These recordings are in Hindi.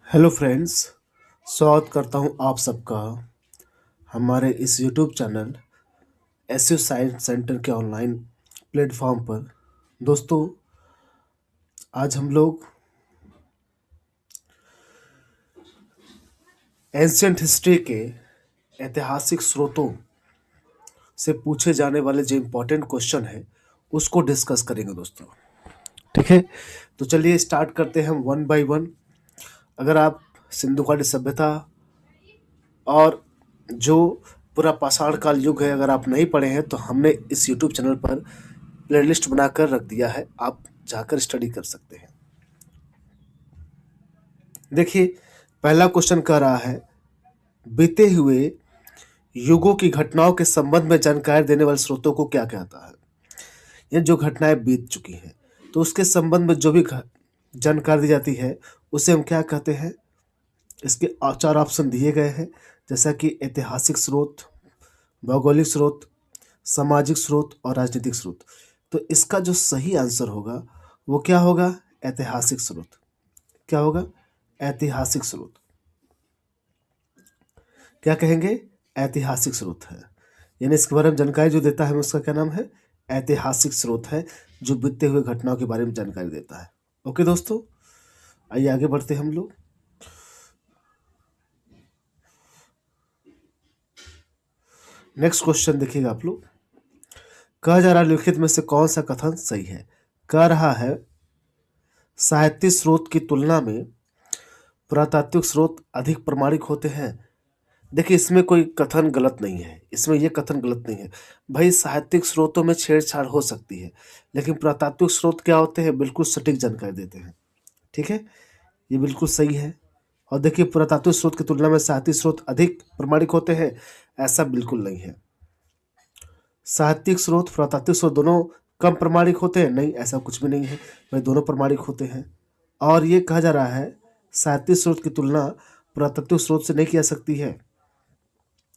हेलो फ्रेंड्स, स्वागत करता हूं आप सबका हमारे इस YouTube channel SU science centre के ऑनलाइन प्लेटफॉर्म पर। दोस्तों, आज हम लोग एंशियंट हिस्ट्री के ऐतिहासिक स्रोतों से पूछे जाने वाले जो इम्पोर्टेंट क्वेश्चन है उसको डिस्कस करेंगे दोस्तों। ठीक है, तो चलिए स्टार्ट करते हैं हम वन बाय वन। अगर आप सिंधु घाटी सभ्यता और जो पूरा पाषाण काल युग है अगर आप नहीं पढ़े हैं तो हमने इस यूट्यूब चैनल पर प्लेलिस्ट बनाकर रख दिया है, आप जाकर स्टडी कर सकते हैं। देखिए, पहला क्वेश्चन कह रहा है बीते हुए युगों की घटनाओं के संबंध में जानकारी देने वाले स्रोतों को क्या कहता है। ये जो घटनाएं बीत चुकी हैं तो उसके संबंध में जो भी जानकारी दी जाती है उसे हम क्या कहते हैं। इसके चार ऑप्शन दिए गए हैं, जैसा कि ऐतिहासिक स्रोत, भौगोलिक स्रोत, सामाजिक स्रोत और राजनीतिक स्रोत। तो इसका जो सही आंसर होगा वो क्या होगा? ऐतिहासिक स्रोत। क्या होगा? ऐतिहासिक स्रोत। क्या कहेंगे? ऐतिहासिक स्रोत है, यानी इसके बारे में जानकारी जो देता है उसका क्या नाम है? ऐतिहासिक स्रोत है, जो बीते हुए घटनाओं के बारे में जानकारी देता है। ओके दोस्तों, आइए आगे बढ़ते हैं हम लोग। नेक्स्ट क्वेश्चन देखिएगा आप लोग। कहा जा रहा लिखित में से कौन सा कथन सही है? कह रहा है साहित्यिक स्रोत की तुलना में पुरातात्विक स्रोत अधिक प्रामाणिक होते हैं। देखिए, इसमें कोई कथन गलत नहीं है, इसमें ये कथन गलत नहीं है। भाई, साहित्यिक स्रोतों में छेड़छाड़ हो सकती है, लेकिन पुरातात्विक स्रोत क्या होते हैं? बिल्कुल सटीक जानकारी देते हैं। ठीक है, ये बिल्कुल सही है। और देखिए, पुरातात्विक स्रोत की तुलना में साहित्यिक स्रोत अधिक प्रामाणिक होते हैं, ऐसा बिल्कुल नहीं है। साहित्यिक स्रोत, पुरातात्विक स्रोत दोनों कम प्रामाणिक होते हैं? नहीं, ऐसा कुछ भी नहीं है, भाई दोनों प्रामाणिक होते हैं। और ये कहा जा रहा है साहित्यिक स्रोत की तुलना पुरातात्विक स्रोत से नहीं की जा सकती है,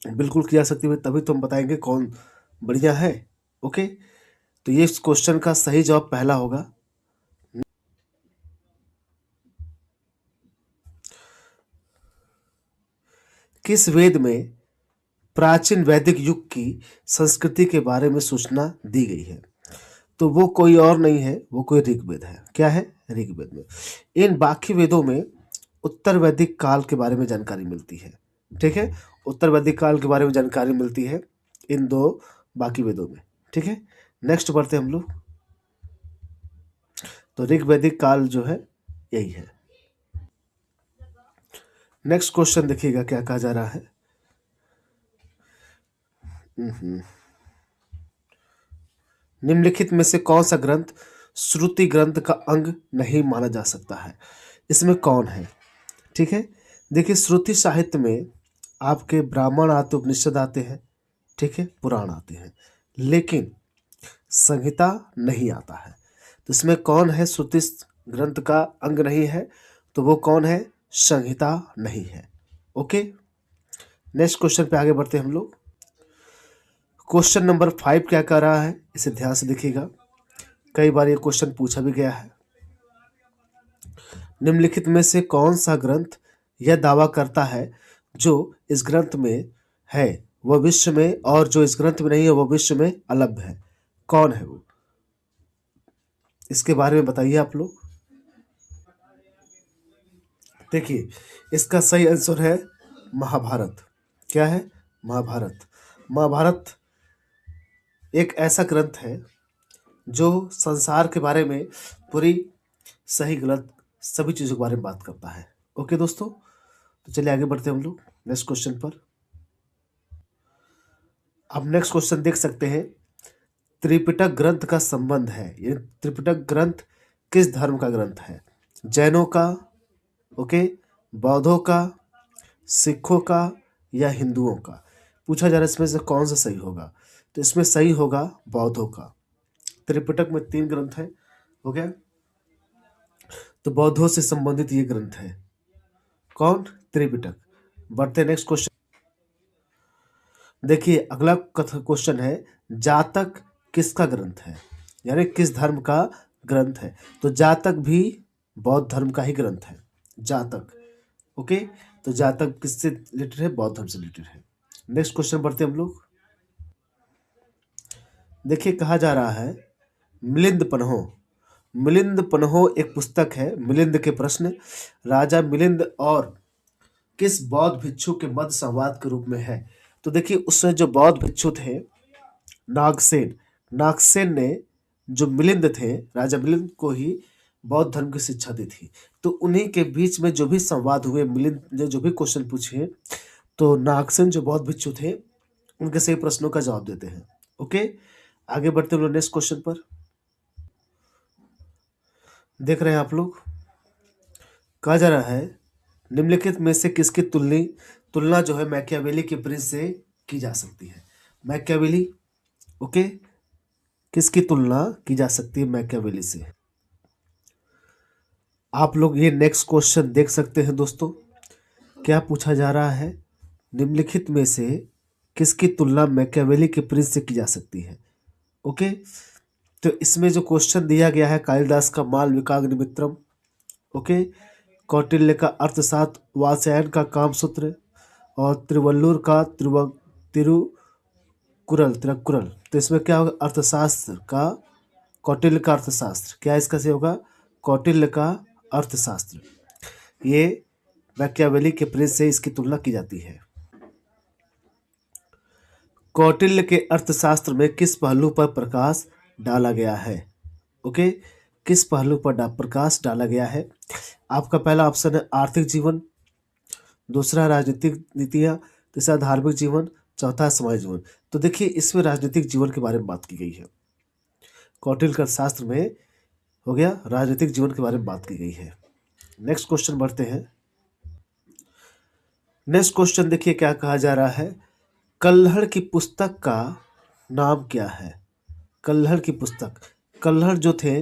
बिल्कुल किया सकती है, तभी तो हम बताएंगे कौन बढ़िया है। ओके, तो ये इस क्वेश्चन का सही जवाब पहला होगा। किस वेद में प्राचीन वैदिक युग की संस्कृति के बारे में सूचना दी गई है? तो वो कोई और नहीं है, वो कोई ऋग्वेद है। क्या है? ऋग्वेद में। इन बाकी वेदों में उत्तर वैदिक काल के बारे में जानकारी मिलती है। ठीक है, उत्तर वैदिक काल के बारे में जानकारी मिलती है इन दो बाकी वेदों में। ठीक है, नेक्स्ट बढ़ते हम लोग। तो ऋग्वैदिक काल जो है यही है। नेक्स्ट क्वेश्चन देखिएगा क्या कहा जा रहा है। निम्नलिखित में से कौन सा ग्रंथ श्रुति ग्रंथ का अंग नहीं माना जा सकता है? इसमें कौन है? ठीक है, देखिए, श्रुति साहित्य में आपके ब्राह्मण आते, उपनिषद आते हैं, ठीक है, पुराण आते हैं, लेकिन संहिता नहीं आता है। तो इसमें कौन है श्रुति ग्रंथ का अंग नहीं है? तो वो कौन है? संहिता नहीं है। ओके, नेक्स्ट क्वेश्चन पे आगे बढ़ते हैं हम लोग। क्वेश्चन नंबर 5 क्या कर रहा है, इसे ध्यान से देखिएगा, कई बार ये क्वेश्चन पूछा भी गया है। निम्नलिखित में से कौन सा ग्रंथ यह दावा करता है जो इस ग्रंथ में है वह विश्व में, और जो इस ग्रंथ में नहीं है वह विश्व में अलभ्य है? कौन है वो? इसके बारे में बताइए आप लोग। देखिए, इसका सही आंसर है महाभारत। क्या है? महाभारत। महाभारत एक ऐसा ग्रंथ है जो संसार के बारे में पूरी सही गलत सभी चीज़ों के बारे में बात करता है। ओके दोस्तों, तो चलिए आगे बढ़ते हैं हम लोग नेक्स्ट क्वेश्चन पर। आप नेक्स्ट क्वेश्चन देख सकते हैं, त्रिपिटक ग्रंथ का संबंध है, ये त्रिपिटक ग्रंथ किस धर्म का ग्रंथ है? जैनों का, ओके, बौद्धों का, सिखों का या हिंदुओं का? पूछा जा रहा है इसमें से कौन सा सही होगा? तो इसमें सही होगा बौद्धों का। त्रिपिटक में 3 ग्रंथ है, हो गया, तो बौद्धों से संबंधित ये ग्रंथ है। कौन? त्रिपिटक। बढ़ते नेक्स्ट क्वेश्चन। देखिए, अगला क्वेश्चन है जातक किसका ग्रंथ है, यानी किस धर्म का ग्रंथ है। तो जातक भी बौद्ध धर्म का ही ग्रंथ है, जातक। ओके, तो जातक किससे रिलेटेड है? बौद्ध धर्म से रिलेटेड है। नेक्स्ट क्वेश्चन बढ़ते हम लोग। देखिए कहा जा रहा है मिलिंद पन्हो। मिलिंद पन्हो एक पुस्तक है, मिलिंद के प्रश्न, राजा मिलिंद और किस बौद्ध भिक्षु के मध्य संवाद के रूप में है। तो देखिए उसमें जो बौद्ध भिक्षु थे नागसेन, नागसेन ने जो मिलिंद थे, राजा मिलिंद को ही बौद्ध धर्म की शिक्षा दी थी। तो उन्हीं के बीच में जो भी संवाद हुए, मिलिंद ने जो भी क्वेश्चन पूछे, तो नागसेन जो बौद्ध भिक्षु थे उनके सही प्रश्नों का जवाब देते हैं। ओके, आगे बढ़ते हैं नेक्स्ट क्वेश्चन पर। देख रहे हैं आप लोग, कहा जा रहा है निम्नलिखित में से किसकी तुलना जो है मैकियावेली के प्रिंस से की जा सकती है। मैकियावेली, ओके, किसकी तुलना की जा सकती है मैकियावेली से? आप लोग ये नेक्स्ट क्वेश्चन देख सकते हैं दोस्तों। क्या पूछा जा रहा है? निम्नलिखित में से किसकी तुलना मैकियावेली के प्रिंस से की जा सकती है? ओके, तो इसमें जो क्वेश्चन दिया गया है कालिदास का मालविकाग्निमित्रम, ओके, कौटिल्य का अर्थशास्त्र, वात्स्यायन का कामसूत्र और त्रिवल्लुर का तिरुकुरल। तो इसमें क्या होगा? अर्थशास्त्र का, कौटिल्य का अर्थशास्त्र। क्या इसका सही होगा? कौटिल्य का अर्थशास्त्र। ये मैकियावेली के प्रिंस से इसकी तुलना की जाती है। कौटिल्य के अर्थशास्त्र में किस पहलू पर प्रकाश डाला गया है? ओके, किस पहलू पर प्रकाश डाला गया है? आपका पहला ऑप्शन है आर्थिक जीवन, दूसरा राजनीतिक नीतियाँ, तीसरा धार्मिक जीवन, चौथा समाज जीवन। तो देखिए इसमें राजनीतिक जीवन के बारे में बात की गई है। कौटिल्य का शास्त्र में हो गया राजनीतिक जीवन के बारे में बात की गई है। नेक्स्ट क्वेश्चन बढ़ते हैं। नेक्स्ट क्वेश्चन देखिए क्या कहा जा रहा है, कल्हड़ की पुस्तक का नाम क्या है? कल्हड़ की पुस्तक, कल्हड़ जो थे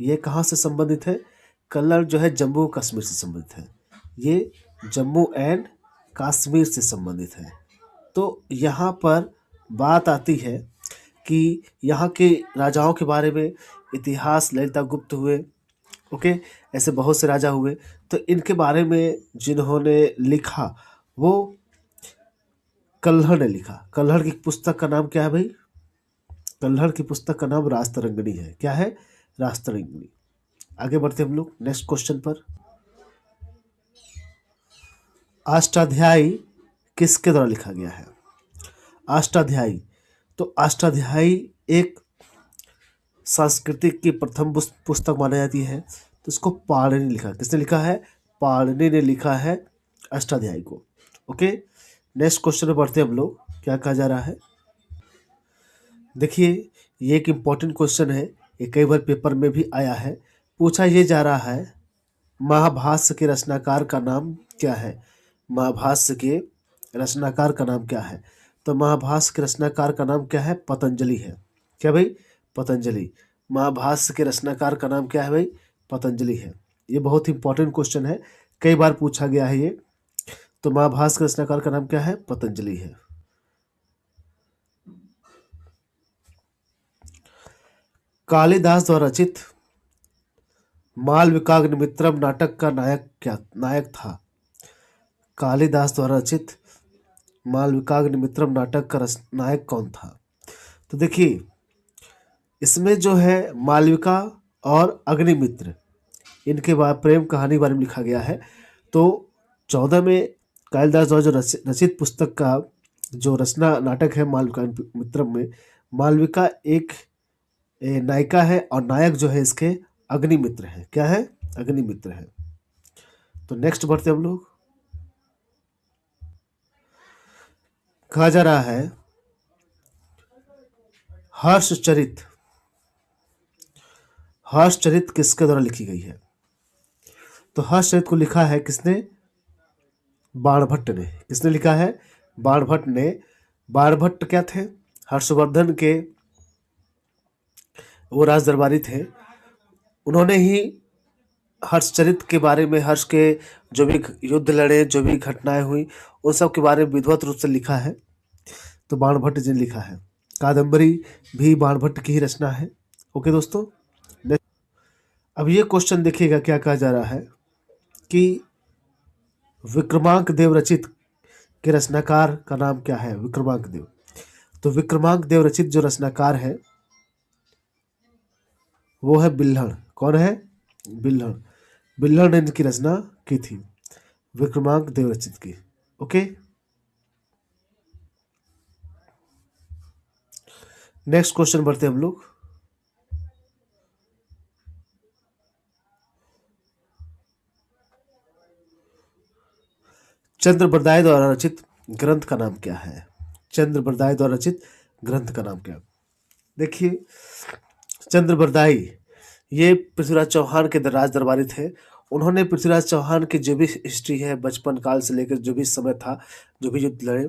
ये कहाँ से संबंधित है? कल्हड़ जो है जम्मू कश्मीर से संबंधित है, ये जम्मू एंड कश्मीर से संबंधित है। तो यहाँ पर बात आती है कि यहाँ के राजाओं के बारे में, इतिहास ललिता गुप्त हुए, ओके, ऐसे बहुत से राजा हुए, तो इनके बारे में जिन्होंने लिखा वो कल्हड़ ने लिखा। कल्हड़ की पुस्तक का नाम क्या है भाई? कल्हड़ की पुस्तक का नाम राजतरंगिणी है। क्या है? राजतरंगिणी। आगे बढ़ते हम लोग नेक्स्ट क्वेश्चन पर। अष्टाध्यायी किसके द्वारा लिखा गया है? अष्टाध्यायी, तो अष्टाध्यायी एक संस्कृत की प्रथम पुस्तक मानी जाती है। तो इसको पाणिनि ने लिखा। किसने लिखा है? पाणिनि ने लिखा है अष्टाध्यायी को। ओके, नेक्स्ट क्वेश्चन में बढ़ते हैं हम लोग। क्या कहा जा रहा है? देखिए ये एक इम्पॉर्टेंट क्वेश्चन है, ये कई बार पेपर में भी आया है। पूछा ये जा रहा है महाभाष्य के रचनाकार का नाम क्या है? महाभाष्य के रचनाकार का नाम क्या है? तो महाभाष्य के रचनाकार का नाम क्या है? पतंजलि है। क्या भाई? पतंजलि। महाभाष्य के रचनाकार का नाम क्या है भाई? पतंजलि है। ये बहुत ही इंपॉर्टेंट क्वेश्चन है, कई बार पूछा गया है ये। तो महाभाष्य के रचनाकार का नाम क्या है? पतंजलि है। कालिदास द्वारा रचित मालविकाग्निमित्रम नाटक का नायक था? कालिदास द्वारा रचित मालविकाग्निमित्रम नाटक का नायक कौन था? तो देखिए इसमें जो है मालविका और अग्निमित्र, इनके बाद प्रेम कहानी के बारे में लिखा गया है। तो 14 में कालिदास द्वारा जो रचित पुस्तक का जो रचना नाटक है मालविकाग्निमित्रम में, मालविका एक नायिका है और नायक जो है इसके अग्निमित्र है। क्या है? अग्निमित्र है। तो नेक्स्ट बढ़ते हम लोग। कहा जा रहा है हर्षचरित, हर्षचरित किसके द्वारा लिखी गई है? तो हर्षचरित को लिखा है किसने? बाणभट्ट ने। किसने लिखा है? बाणभट्ट ने। बाणभट्ट क्या थे? हर्षवर्धन के वो राज दरबारी थे। उन्होंने ही हर्षचरित के बारे में, हर्ष के जो भी युद्ध लड़े, जो भी घटनाएं हुई, उन सब के बारे में विधिवत रूप से लिखा है। तो बाणभट्ट जी ने लिखा है। कादंबरी भी बाणभट्ट की ही रचना है। ओके दोस्तों, अब ये क्वेश्चन देखिएगा क्या कहा जा रहा है कि विक्रमांक देव रचित के रचनाकार का नाम क्या है। विक्रमांक देव, तो विक्रमांक देव रचित जो रचनाकार है वो है बिल्हण। कौन है? बिल्हण। बिल्हण ने इनकी रचना की थी, विक्रमांक देव रचित की। ओके, नेक्स्ट क्वेश्चन बढ़ते हैं हम लोग। चंद्र बरदाई द्वारा रचित ग्रंथ का नाम क्या है? चंद्र बरदाई द्वारा रचित ग्रंथ का नाम क्या? देखिए, चंद्र बरदाई ये पृथ्वीराज चौहान के राज दरबारी थे। उन्होंने पृथ्वीराज चौहान की जो भी हिस्ट्री है, बचपन काल से लेकर जो भी समय था, जो भी युद्ध लड़े,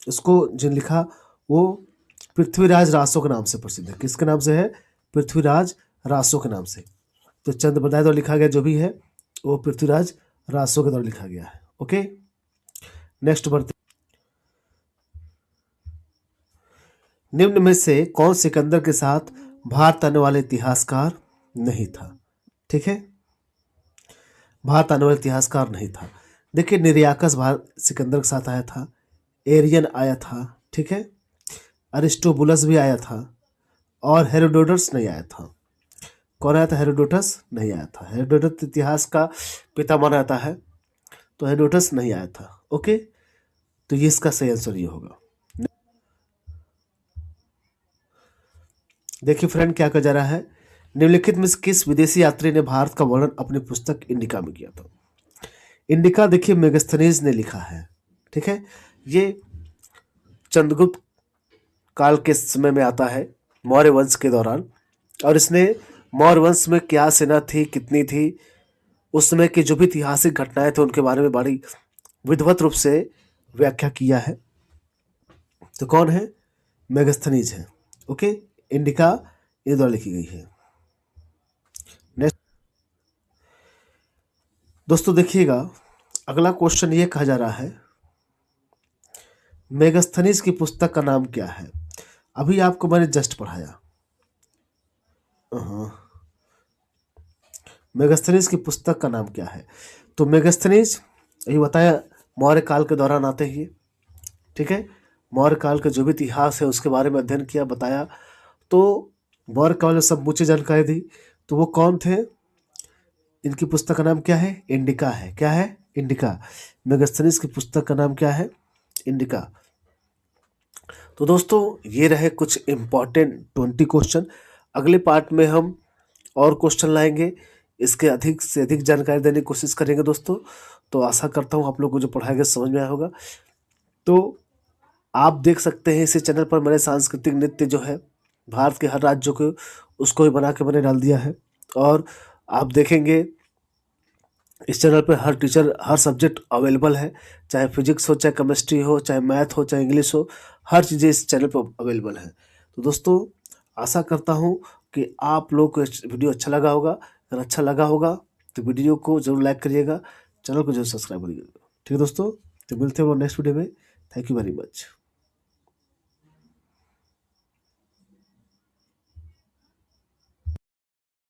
उसको जो लिखा वो पृथ्वीराज रासो के नाम से प्रसिद्ध है। किसके नाम से है? पृथ्वीराज रासो के नाम से। तो चंद्र बरदाई द्वारा लिखा गया जो भी है वो पृथ्वीराज रासो के द्वारा लिखा गया है। ओके, नेक्स्ट बढ़ते। निम्न में से कौन सिकंदर के साथ भारत आने वाले इतिहासकार नहीं था? ठीक है, भारत आने वाला इतिहासकार नहीं था। देखिए, निर्याकस भारत सिकंदर के साथ आया था, एरियन आया था, ठीक है, अरिस्टोबुलस भी आया था, और हेरोडोटस नहीं आया था। कौन आया था? हेरोडोटस नहीं आया था। हेरोडोटस इतिहास का पिता माना जाता है, तो हेरोडोटस नहीं आया था। ओके, तो ये इसका सही आंसर ये होगा। देखिए फ्रेंड, क्या कहा जा रहा है, निम्नलिखित में से किस विदेशी यात्री ने भारत का वर्णन अपनी पुस्तक इंडिका में किया था? इंडिका देखिए मेगास्थनीज ने लिखा है, ठीक है। ये चंद्रगुप्त काल के समय में आता है, मौर्य वंश के दौरान, और इसने मौर्य वंश में क्या सेना थी, कितनी थी, उस समय की जो भी ऐतिहासिक घटनाएं थे उनके बारे में बड़ी विधिवत रूप से व्याख्या किया है। तो कौन है? मेगास्थनीज है। ओके, इंडिका ये द्वारा लिखी गई है। नेक्स्ट दोस्तों देखिएगा, अगला क्वेश्चन ये कहा जा रहा है, मेगास्थनीज की पुस्तक का नाम क्या है? अभी आपको मैंने जस्ट पढ़ाया। मेगास्थनीज की पुस्तक का नाम क्या है? तो मेगास्थनीज ये बताया मौर्य काल के दौरान आते ही, ठीक है, मौर्य काल का जो भी इतिहास है उसके बारे में अध्ययन किया, बताया। तो मौर्य काल में सब मुझे जानकारी दी। तो वो कौन थे? इनकी पुस्तक का नाम क्या है? इंडिका है। क्या है? इंडिका। मेगास्थनीज की पुस्तक का नाम क्या है? इंडिका। तो दोस्तों ये रहे कुछ इम्पॉर्टेंट 20 क्वेश्चन। अगले पार्ट में हम और क्वेश्चन लाएंगे, इसके अधिक से अधिक जानकारी देने की कोशिश करेंगे दोस्तों। तो आशा करता हूँ आप लोग को जो पढ़ाया गया समझ में आया होगा। तो आप देख सकते हैं इसी चैनल पर मैंने सांस्कृतिक नृत्य जो है भारत के हर राज्यों के, उसको भी बना के मैंने डाल दिया है। और आप देखेंगे इस चैनल पर हर टीचर हर सब्जेक्ट अवेलेबल है, चाहे फिजिक्स हो, चाहे केमिस्ट्री हो, चाहे मैथ हो, चाहे इंग्लिश हो, हर चीज़ें इस चैनल पर अवेलेबल है। तो दोस्तों आशा करता हूँ कि आप लोग को वीडियो अच्छा लगा होगा। अगर अच्छा लगा होगा तो वीडियो को जरूर लाइक करिएगा, चैनल को जरूर सब्सक्राइब करिएगा। ठीक है दोस्तों, तो मिलते हैं नेक्स्ट वीडियो में। Thank you very much.